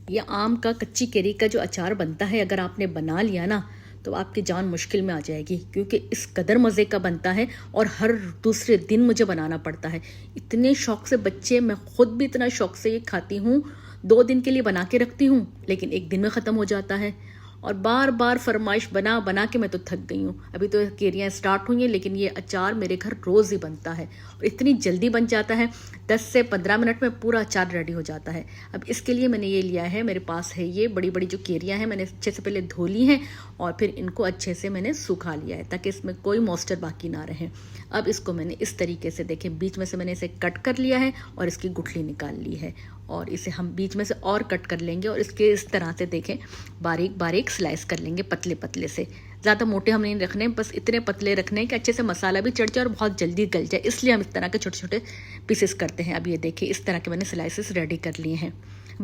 ये आम का कच्ची केरी का जो अचार बनता है, अगर आपने बना लिया ना तो आपकी जान मुश्किल में आ जाएगी, क्योंकि इस कदर मज़े का बनता है और हर दूसरे दिन मुझे बनाना पड़ता है। इतने शौक़ से बच्चे, मैं खुद भी इतना शौक़ से ये खाती हूँ। 2 दिन के लिए बना के रखती हूँ लेकिन 1 दिन में ख़त्म हो जाता है, और बार बार फरमाइश बना बना के मैं तो थक गई हूँ। अभी तो केरियाँ स्टार्ट हुई हैं लेकिन ये अचार मेरे घर रोज़ ही बनता है और इतनी जल्दी बन जाता है, 10 से 15 मिनट में पूरा अचार रेडी हो जाता है। अब इसके लिए मैंने ये लिया है, मेरे पास है ये बड़ी बड़ी जो केरियाँ हैं, मैंने अच्छे से पहले धो ली हैं और फिर इनको अच्छे से मैंने सुखा लिया है ताकि इसमें कोई मॉइस्चर बाकी ना रहे। अब इसको मैंने इस तरीके से, देखें, बीच में से मैंने इसे कट कर लिया है और इसकी गुठली निकाल ली है, और इसे हम बीच में से और कट कर लेंगे और इसके इस तरह से, देखें, बारीक बारीक स्लाइस कर लेंगे पतले पतले से। ज़्यादा मोटे हम नहीं रखने, बस इतने पतले रखने हैं कि अच्छे से मसाला भी चढ़ जाए और बहुत जल्दी गल जाए, इसलिए हम इस तरह के छोटे छोटे पीसेस करते हैं। अब ये देखिए, इस तरह के मैंने स्लाइसेस रेडी कर लिए हैं।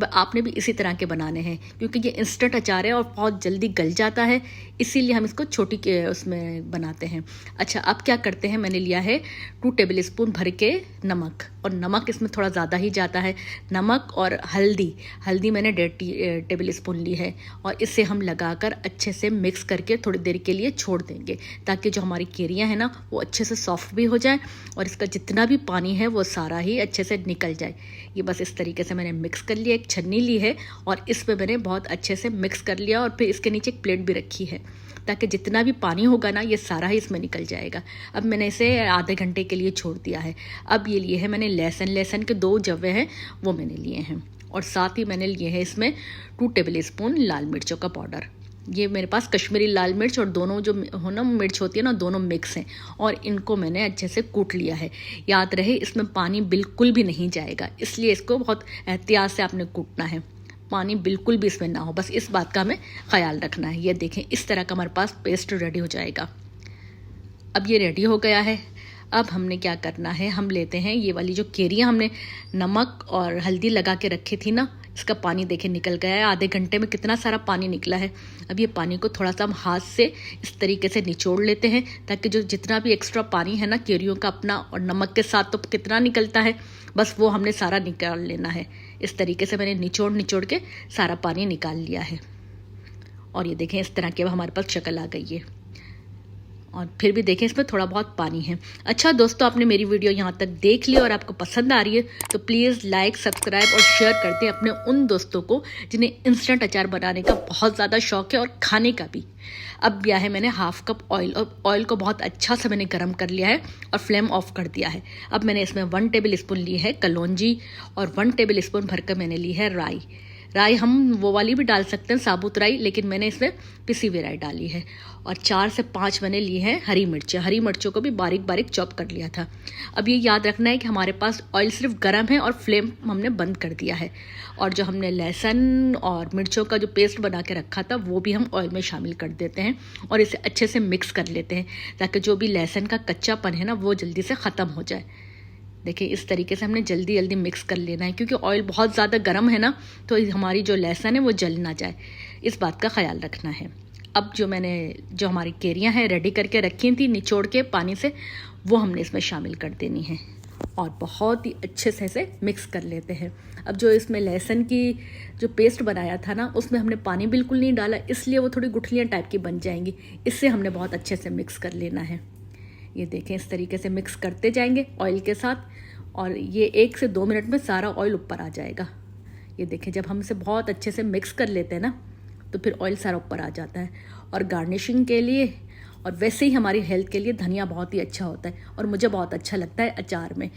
आपने भी इसी तरह के बनाने हैं, क्योंकि ये इंस्टेंट अचार है और बहुत जल्दी गल जाता है, इसीलिए हम इसको छोटी के उसमें बनाते हैं। अच्छा, अब क्या करते हैं, मैंने लिया है 2 टेबल स्पून भर के नमक, और नमक इसमें थोड़ा ज़्यादा ही जाता है। नमक और हल्दी मैंने 1.5 टेबल स्पून ली है, और इसे हम लगाकर अच्छे से मिक्स करके थोड़ी देर के लिए छोड़ देंगे, ताकि जो हमारी केरियाँ हैं ना वो अच्छे से सॉफ्ट भी हो जाए और इसका जितना भी पानी है वो सारा ही अच्छे से निकल जाए। ये बस इस तरीके से मैंने मिक्स कर लिया। एक छन्नी ली है और इस पे मैंने बहुत अच्छे से मिक्स कर लिया, और फिर इसके नीचे एक प्लेट भी रखी है ताकि जितना भी पानी होगा ना ये सारा ही इसमें निकल जाएगा। अब मैंने इसे आधे घंटे के लिए छोड़ दिया है। अब ये लिए हैं मैंने लहसुन के 2 जवे हैं वो मैंने लिए हैं, और साथ ही मैंने लिए हैं इसमें 2 टेबल स्पून लाल मिर्चों का पाउडर। ये मेरे पास कश्मीरी लाल मिर्च और दोनों जो हो ना मिर्च होती है ना, दोनों मिक्स हैं, और इनको मैंने अच्छे से कूट लिया है। याद रहे, इसमें पानी बिल्कुल भी नहीं जाएगा, इसलिए इसको बहुत एहतियात से आपने कूटना है। पानी बिल्कुल भी इसमें ना हो, बस इस बात का हमें ख्याल रखना है। ये देखें, इस तरह का हमारे पास पेस्ट रेडी हो जाएगा। अब ये रेडी हो गया है। अब हमने क्या करना है, हम लेते हैं ये वाली जो केरियाँ हमने नमक और हल्दी लगा के रखी थी ना, इसका पानी देखें निकल गया है। आधे घंटे में कितना सारा पानी निकला है। अब ये पानी को थोड़ा सा हम हाथ से इस तरीके से निचोड़ लेते हैं, ताकि जो जितना भी एक्स्ट्रा पानी है ना केरियों का अपना, और नमक के साथ तो कितना निकलता है, बस वो हमने सारा निकाल लेना है। इस तरीके से मैंने निचोड़ के सारा पानी निकाल लिया है, और ये देखें इस तरह के हमारे पास शक्ल आ गई है, और फिर भी देखें इसमें थोड़ा बहुत पानी है। अच्छा दोस्तों, आपने मेरी वीडियो यहाँ तक देख ली और आपको पसंद आ रही है तो प्लीज़ लाइक, सब्सक्राइब और शेयर कर दें अपने उन दोस्तों को जिन्हें इंस्टेंट अचार बनाने का बहुत ज़्यादा शौक़ है और खाने का भी। अब लिया है मैंने 1/2 कप ऑयल, और ऑयल को बहुत अच्छा से मैंने गर्म कर लिया है और फ्लेम ऑफ कर दिया है। अब मैंने इसमें 1 टेबल स्पून ली है कलौंजी, और 1 टेबल स्पून भरकर मैंने ली है राई हम वो वाली भी डाल सकते हैं, साबुत राई, लेकिन मैंने इसमें पिसी हुई राई डाली है। और 4 से 5 मैंने ली हैं हरी मिर्चों को भी बारीक बारीक चॉप कर लिया था। अब ये याद रखना है कि हमारे पास ऑयल सिर्फ गर्म है और फ्लेम हमने बंद कर दिया है, और जो हमने लहसुन और मिर्चों का जो पेस्ट बना के रखा था वो भी हम ऑयल में शामिल कर देते हैं, और इसे अच्छे से मिक्स कर लेते हैं ताकि जो भी लहसुन का कच्चापन है ना वो जल्दी से ख़त्म हो जाए। देखिए, इस तरीके से हमने जल्दी जल्दी मिक्स कर लेना है, क्योंकि ऑयल बहुत ज़्यादा गर्म है ना, तो हमारी जो लहसुन है वो जल ना जाए, इस बात का ख्याल रखना है। अब जो हमारी केरियाँ हैं रेडी करके रखी थी निचोड़ के पानी से, वो हमने इसमें शामिल कर देनी है, और बहुत ही अच्छे से इसे मिक्स कर लेते हैं। अब जो इसमें लहसुन की जो पेस्ट बनाया था ना, उसमें हमने पानी बिल्कुल नहीं डाला, इसलिए वो थोड़ी गुठलियाँ टाइप की बन जाएंगी। इससे हमने बहुत अच्छे से मिक्स कर लेना है। ये देखें, इस तरीके से मिक्स करते जाएंगे ऑयल के साथ, और ये 1 से 2 मिनट में सारा ऑयल ऊपर आ जाएगा। ये देखें, जब हम इसे बहुत अच्छे से मिक्स कर लेते हैं ना तो फिर ऑयल सारा ऊपर आ जाता है। और गार्निशिंग के लिए और वैसे ही हमारी हेल्थ के लिए धनिया बहुत ही अच्छा होता है, और मुझे बहुत अच्छा लगता है अचार में।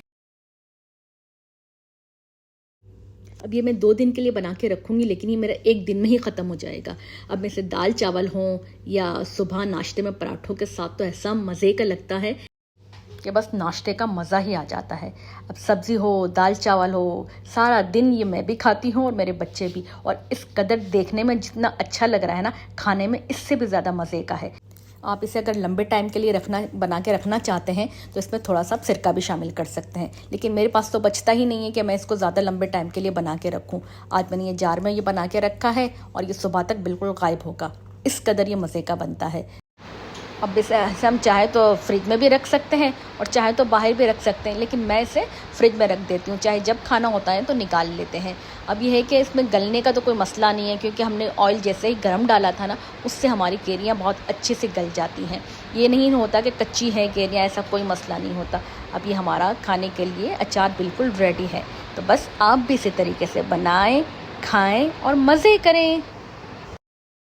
अब ये मैं 2 दिन के लिए बना के रखूँगी, लेकिन ये मेरा 1 दिन में ही ख़त्म हो जाएगा। अब मैं इसे दाल चावल हों या सुबह नाश्ते में पराठों के साथ तो ऐसा मज़े का लगता है कि बस नाश्ते का मज़ा ही आ जाता है। अब सब्ज़ी हो, दाल चावल हो, सारा दिन ये मैं भी खाती हूँ और मेरे बच्चे भी, और इस कदर देखने में जितना अच्छा लग रहा है ना, खाने में इससे भी ज़्यादा मज़े का है। आप इसे अगर लंबे टाइम के लिए बना के रखना चाहते हैं तो इसमें थोड़ा सा सिरका भी शामिल कर सकते हैं, लेकिन मेरे पास तो बचता ही नहीं है कि मैं इसको ज़्यादा लंबे टाइम के लिए बना के रखूँ। आज मैंने ये जार में ये बना के रखा है और ये सुबह तक बिल्कुल गायब होगा, इस कदर ये मज़े का बनता है। अब इसे हम चाहे तो फ्रिज में भी रख सकते हैं और चाहे तो बाहर भी रख सकते हैं, लेकिन मैं इसे फ्रिज में रख देती हूँ, चाहे जब खाना होता है तो निकाल लेते हैं। अब ये है कि इसमें गलने का तो कोई मसला नहीं है, क्योंकि हमने ऑयल जैसे ही गर्म डाला था ना, उससे हमारी केरियाँ बहुत अच्छे से गल जाती हैं। ये नहीं होता कि कच्ची है केरियाँ, ऐसा कोई मसला नहीं होता। अब ये हमारा खाने के लिए अचार बिल्कुल रेडी है। तो बस आप भी इसी तरीके से बनाएं, खाएं और मज़े करें।